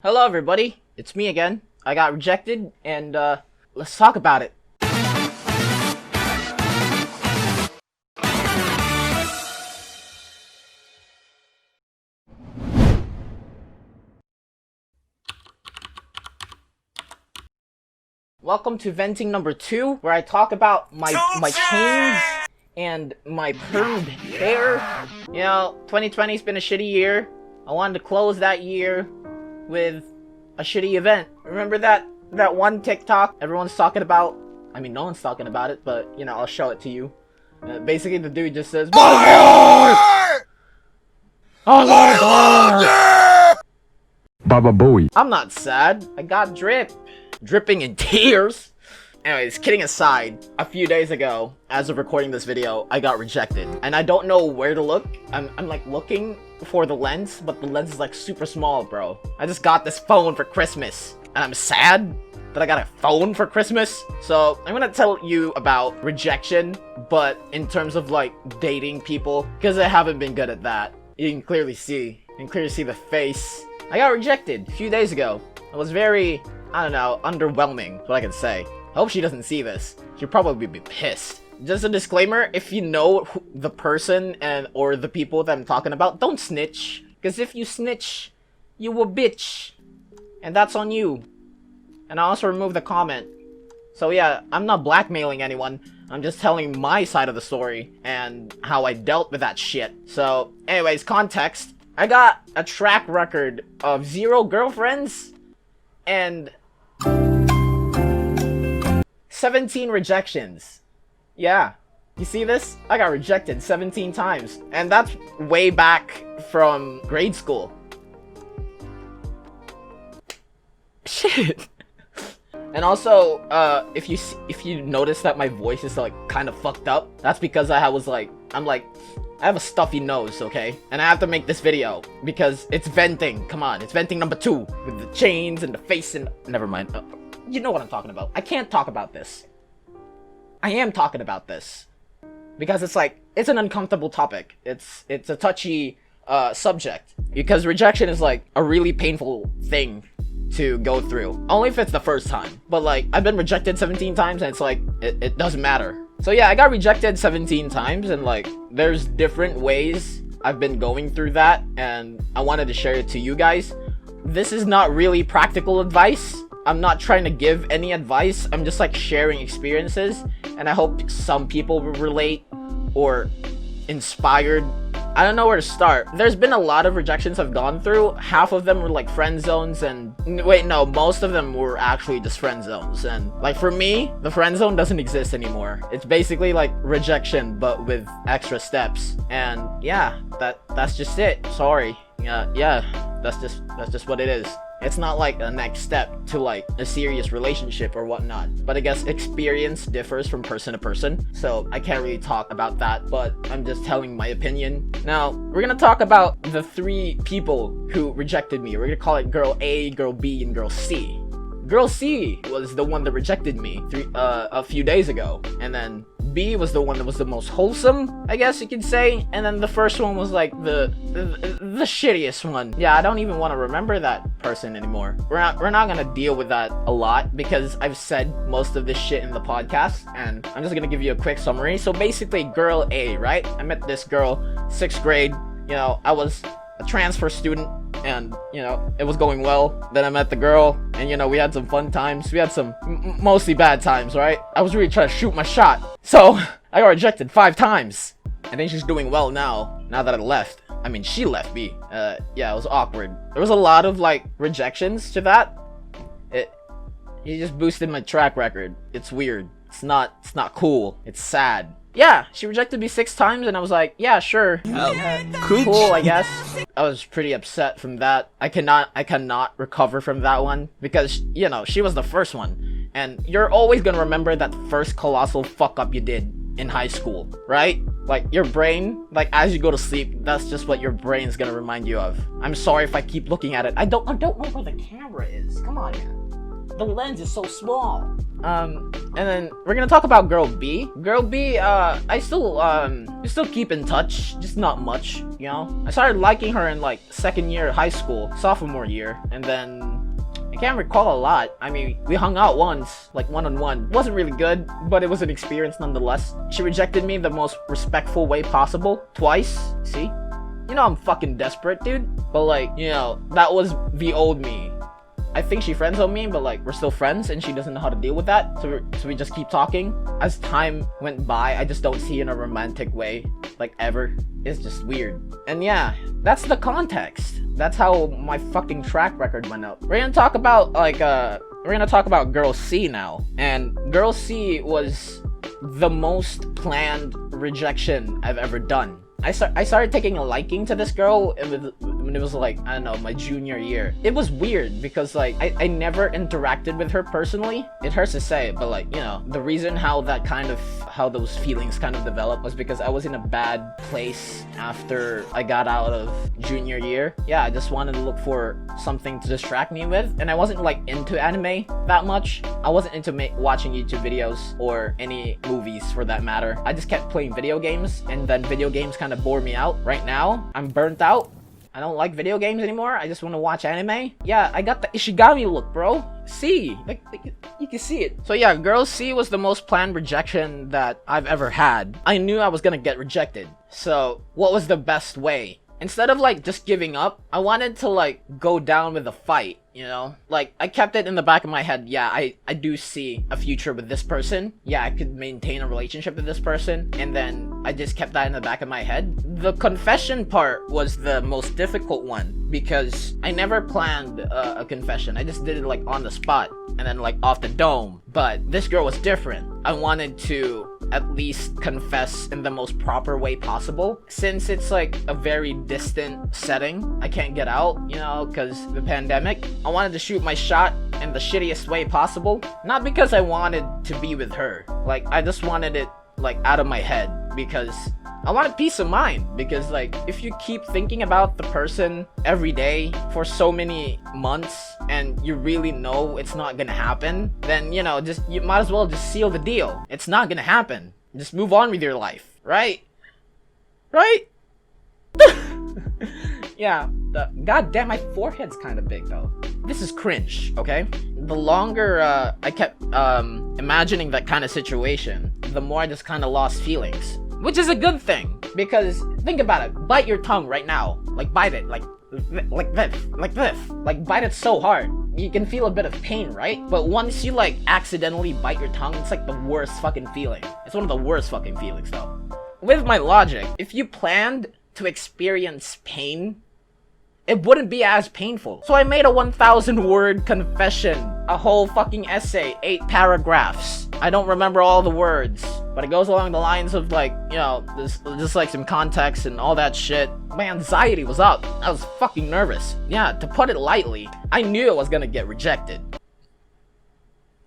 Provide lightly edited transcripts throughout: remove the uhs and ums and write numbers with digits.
Hello everybody, it's me again. I got rejected, and let's talk about it. Welcome to venting number 2, where I talk about my chains and my permed hair. You know, 2020's been a shitty year. I wanted to close that year with a shitty event. Remember that one TikTok everyone's talking about? I mean, no one's talking about it, but, you know, I'll show it to you. Basically, the dude just says, oh my god! Baba Booey. I'm not sad. I got dripping in tears. Anyways, kidding aside, a few days ago, as of recording this video, I got rejected. And I don't know where to look. I'm like looking for the lens, but the lens is like super small, bro. I just got this phone for Christmas, and I'm sad that I got a phone for Christmas. So I'm gonna tell you about rejection, but in terms of like dating people, because I haven't been good at that. You can clearly see. You can clearly see the face. I got rejected a few days ago. It was very, I don't know, underwhelming, what I can say. I hope she doesn't see this. She'll probably be pissed. Just a disclaimer, if you know the person or the people that I'm talking about, don't snitch. Because if you snitch, you a bitch. And that's on you. And I also removed the comment. So yeah, I'm not blackmailing anyone. I'm just telling my side of the story and how I dealt with that shit. So anyways, context. I got a track record of 0 girlfriends and 17 rejections. Yeah. You see this? I got rejected 17 times. And that's way back from grade school. Shit. And also, if you notice that my voice is like kind of fucked up, that's because I have a stuffy nose, okay? And I have to make this video because it's venting. Come on, it's venting number 2 with the chains and the face and never mind. You know what I'm talking about. I can't talk about this. I am talking about this because it's an uncomfortable topic. It's a touchy subject because rejection is like a really painful thing to go through. Only if it's the first time. But like, I've been rejected 17 times and it's like, it doesn't matter. So yeah, I got rejected 17 times and like, there's different ways I've been going through that and I wanted to share it to you guys. This is not really practical advice. I'm not trying to give any advice. I'm just like sharing experiences and I hope some people will relate or inspired. I don't know where to start. There's been a lot of rejections I've gone through. Half of them were like friend zones and wait, no, most of them were actually just friend zones. And like for me, the friend zone doesn't exist anymore. It's basically like rejection, but with extra steps. And yeah, that's just it. Sorry. Yeah, that's just what it is. It's not like a next step to like a serious relationship or whatnot. But I guess experience differs from person to person. So I can't really talk about that, but I'm just telling my opinion. Now, we're gonna talk about the 3 people who rejected me. We're gonna call it girl A, girl B, and girl C. Girl C was the one that rejected me a few days ago. And then B was the one that was the most wholesome, I guess you could say. And then the first one was like the shittiest one. Yeah, I don't even want to remember that person anymore. We're not gonna deal with that a lot because I've said most of this shit in the podcast and I'm just gonna give you a quick summary. So basically, girl A, right? I met this girl, 6th grade. You know, I was a transfer student and, you know, it was going well. Then I met the girl and, you know, we had some fun times. We had some mostly bad times, right? I was really trying to shoot my shot. So I got rejected 5 times. I think she's doing well now that I left. I mean, she left me. Yeah, it was awkward. There was a lot of like rejections to that. It just boosted my track record. It's weird. It's not cool. It's sad. Yeah, she rejected me 6 times and I was like, yeah, sure. Cool, I guess. I was pretty upset from that. I cannot recover from that one because, you know, she was the first one. And you're always gonna remember that first colossal fuck up you did in high school, right? Like, your brain, like, as you go to sleep, that's just what your brain's gonna remind you of. I'm sorry if I keep looking at it. I don't know where the camera is. Come on, man. The lens is so small. And then we're gonna talk about girl B. Girl B, I still keep in touch, just not much, you know? I started liking her in like second year of high school, sophomore year, and then I can't recall a lot. I mean, we hung out once, like one-on-one. Wasn't really good, but it was an experience nonetheless. She rejected me the most respectful way possible, twice, see? You know I'm fucking desperate, dude. But like, you know, that was the old me. I think she friends-zoned me, but like, we're still friends, and she doesn't know how to deal with that, so we just keep talking. As time went by, I just don't see in a romantic way, like, ever. It's just weird. And yeah, that's the context. That's how my fucking track record went up. We're gonna talk about, like, Girl C now. And Girl C was the most planned rejection I've ever done. I started taking a liking to this girl when it was like, I don't know, my junior year. It was weird because like, I never interacted with her personally. It hurts to say, but like, you know, the reason how those feelings kind of developed was because I was in a bad place after I got out of junior year. Yeah, I just wanted to look for something to distract me with, and I wasn't like into anime that much. I wasn't into watching YouTube videos or any movies for that matter. I just kept playing video games, and then video games kind of bore me out. Right now, I'm burnt out. I don't like video games anymore. I just want to watch anime. Yeah, I got the Ishigami look, bro. C. Like you can see it. So yeah, Girl C was the most planned rejection that I've ever had. I knew I was gonna get rejected. So what was the best way? Instead of like just giving up, I wanted to like go down with a fight, you know? Like, I kept it in the back of my head, yeah, I do see a future with this person. Yeah, I could maintain a relationship with this person. And then I just kept that in the back of my head. The confession part was the most difficult one because I never planned a confession. I just did it like on the spot and then like off the dome. But this girl was different. I wanted to at least confess in the most proper way possible. Since it's like a very distant setting, I can't get out, you know, because the pandemic. I wanted to shoot my shot in the shittiest way possible. Not because I wanted to be with her. Like, I just wanted it like out of my head because I wanted peace of mind. Because like, if you keep thinking about the person every day for so many months and you really know it's not gonna happen, then you know, you might as well just seal the deal. It's not gonna happen. Just move on with your life, right? Right? Yeah, god damn, my forehead's kind of big though. This is cringe, okay? The longer I kept imagining that kind of situation, the more I just kind of lost feelings. Which is a good thing, because think about it. Bite your tongue right now. Like, bite it, like this. Like, bite it so hard. You can feel a bit of pain, right? But once you, like, accidentally bite your tongue, it's like the worst fucking feeling. It's one of the worst fucking feelings, though. With my logic, if you planned to experience pain, it wouldn't be as painful. So I made a 1,000-word confession. A whole fucking essay, 8 paragraphs. I don't remember all the words, but it goes along the lines of like, you know, just like some context and all that shit. My anxiety was up. I was fucking nervous. Yeah, to put it lightly, I knew I was gonna get rejected.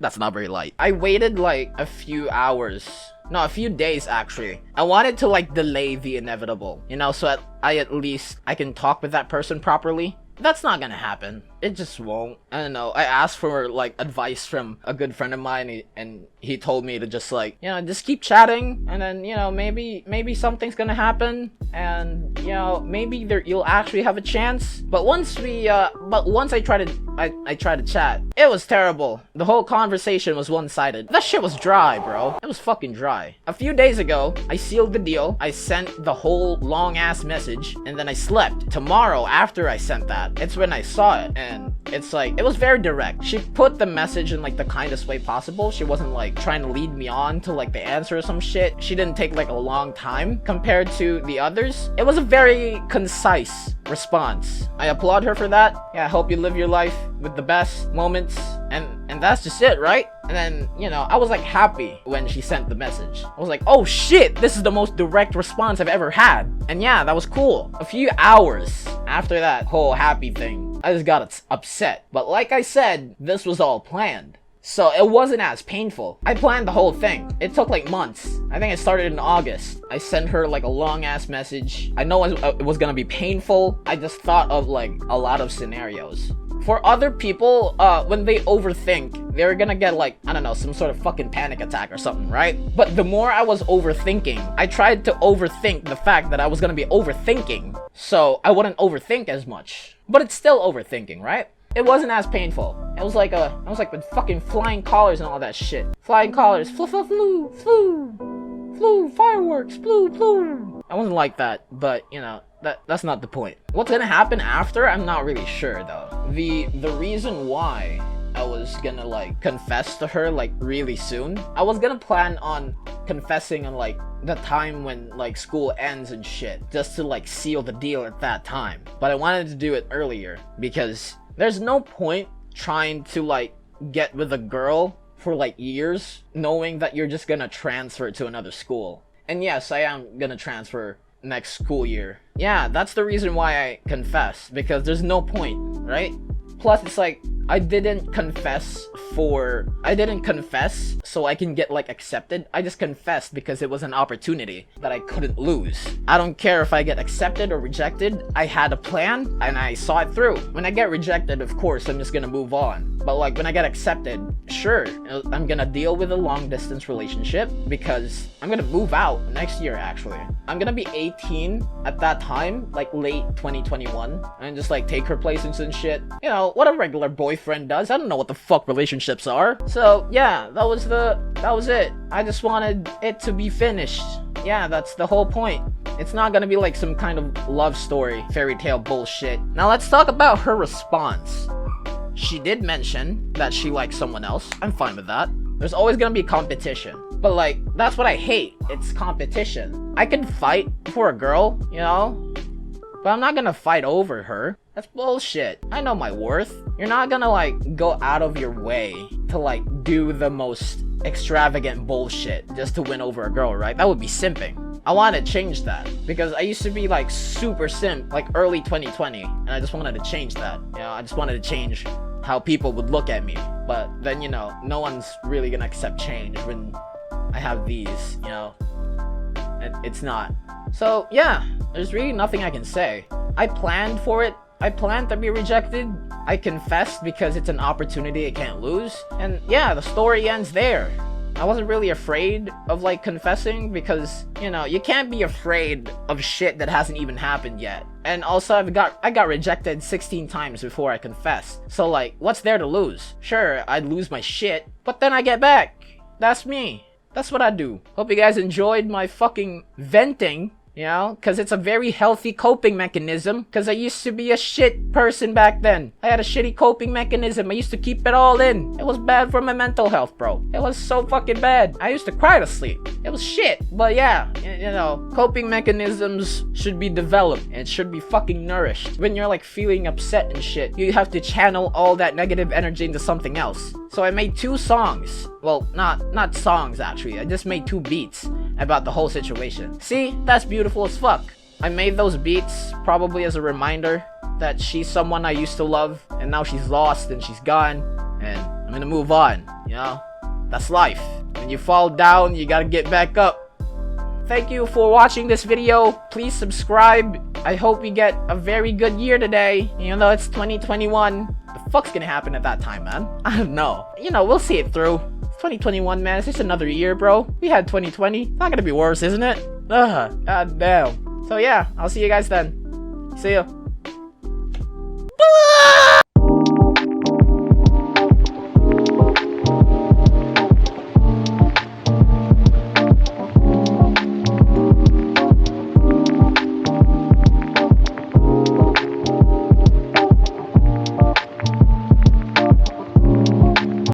That's not very light. I waited like a few hours. No, a few days actually. I wanted to like delay the inevitable, you know, so at least I can talk with that person properly. That's not gonna happen. It just won't. I don't know. I asked for like advice from a good friend of mine, and he told me to just like, you know, just keep chatting, and then, you know, maybe something's gonna happen, and you know, maybe you'll actually have a chance. But once I tried to chat, it was terrible. The whole conversation was one-sided. That shit was dry, bro. It was fucking dry. A few days ago, I sealed the deal. I sent the whole long-ass message, and then I slept. Tomorrow, after I sent that, it's when I saw it, and it's like, it was very direct. She put the message in like the kindest way possible. She wasn't like trying to lead me on to like the answer or some shit. She didn't take like a long time compared to the others. It was a very concise response. I applaud her for that. Yeah, I hope you live your life with the best moments, and that's just it, right? And then, you know, I was like happy when she sent the message. I was like, oh shit, this is the most direct response I've ever had. And yeah, that was cool. A few hours after that whole happy thing, I just got upset. But like I said, this was all planned. So it wasn't as painful. I planned the whole thing. It took like months. I think it started in August. I sent her like a long ass message. I know it was gonna be painful. I just thought of like a lot of scenarios. For other people, when they overthink, they're gonna get like, I don't know, some sort of fucking panic attack or something, right? But the more I was overthinking, I tried to overthink the fact that I was gonna be overthinking, so I wouldn't overthink as much. But it's still overthinking, right? It wasn't as painful. It was like with fucking flying collars and all that shit. Flying collars, flu, fireworks, flu. I wasn't like that, but you know, that's not the point. What's gonna happen after? I'm not really sure though. The reason why I was gonna like confess to her like really soon, I was gonna plan on confessing on like the time when like school ends and shit, just to like seal the deal at that time. But I wanted to do it earlier because there's no point trying to like get with a girl for like years knowing that you're just gonna transfer to another school. And yes, I am gonna transfer next school year. Yeah, that's the reason why I confess, because there's no point, right? Plus it's like I didn't confess so I can get like accepted. I just confessed because it was an opportunity that I couldn't lose. I don't care if I get accepted or rejected. I had a plan and I saw it through. When I get rejected, of course, I'm just gonna move on. But like when I get accepted, sure, I'm gonna deal with a long distance relationship because I'm gonna move out next year actually. I'm gonna be 18 at that time, like late 2021, and just like take her places and shit. You know, what a regular boyfriend does. I don't know what the fuck relationships are. So yeah, that was it. I just wanted it to be finished. Yeah, that's the whole point. It's not gonna be like some kind of love story, fairy tale bullshit. Now let's talk about her response. She did mention that she likes someone else. I'm fine with that. There's always gonna be competition. But like, that's what I hate. It's competition. I can fight for a girl, you know? But I'm not gonna fight over her. That's bullshit. I know my worth. You're not gonna like go out of your way to like do the most extravagant bullshit just to win over a girl, right? That would be simping. I want to change that because I used to be like super simp like early 2020 and I just wanted to change that. You know, I just wanted to change how people would look at me. But then, you know, no one's really gonna accept change when I have these, you know. It's not. So yeah, there's really nothing I can say. I planned for it. I planned to be rejected. I confessed because it's an opportunity I can't lose. And yeah, the story ends there. I wasn't really afraid of like confessing because, you know, you can't be afraid of shit that hasn't even happened yet. And also I got rejected 16 times before I confessed. So like, what's there to lose? Sure, I'd lose my shit, but then I get back. That's me. That's what I do. Hope you guys enjoyed my fucking venting. You know, because it's a very healthy coping mechanism. Because I used to be a shit person back then. I had a shitty coping mechanism. I used to keep it all in. It was bad for my mental health, bro. It was so fucking bad. I used to cry to sleep. It was shit. But yeah, you know, coping mechanisms should be developed. And should be fucking nourished. When you're like feeling upset and shit, you have to channel all that negative energy into something else. So I made 2 songs. Well, not songs actually. I just made 2 beats about the whole situation. See? That's beautiful as fuck. I made those beats probably as a reminder that she's someone I used to love and now she's lost and she's gone and I'm gonna move on, you know? That's life. When you fall down, you gotta get back up. Thank you for watching this video. Please subscribe. I hope you get a very good year today, even though it's 2021. The fuck's gonna happen at that time, man? I don't know. You know, we'll see it through. It's 2021, man. It's just another year, bro. We had 2020. It's not gonna be worse, isn't it? Ugh, god damn. So yeah, I'll see you guys then. See ya.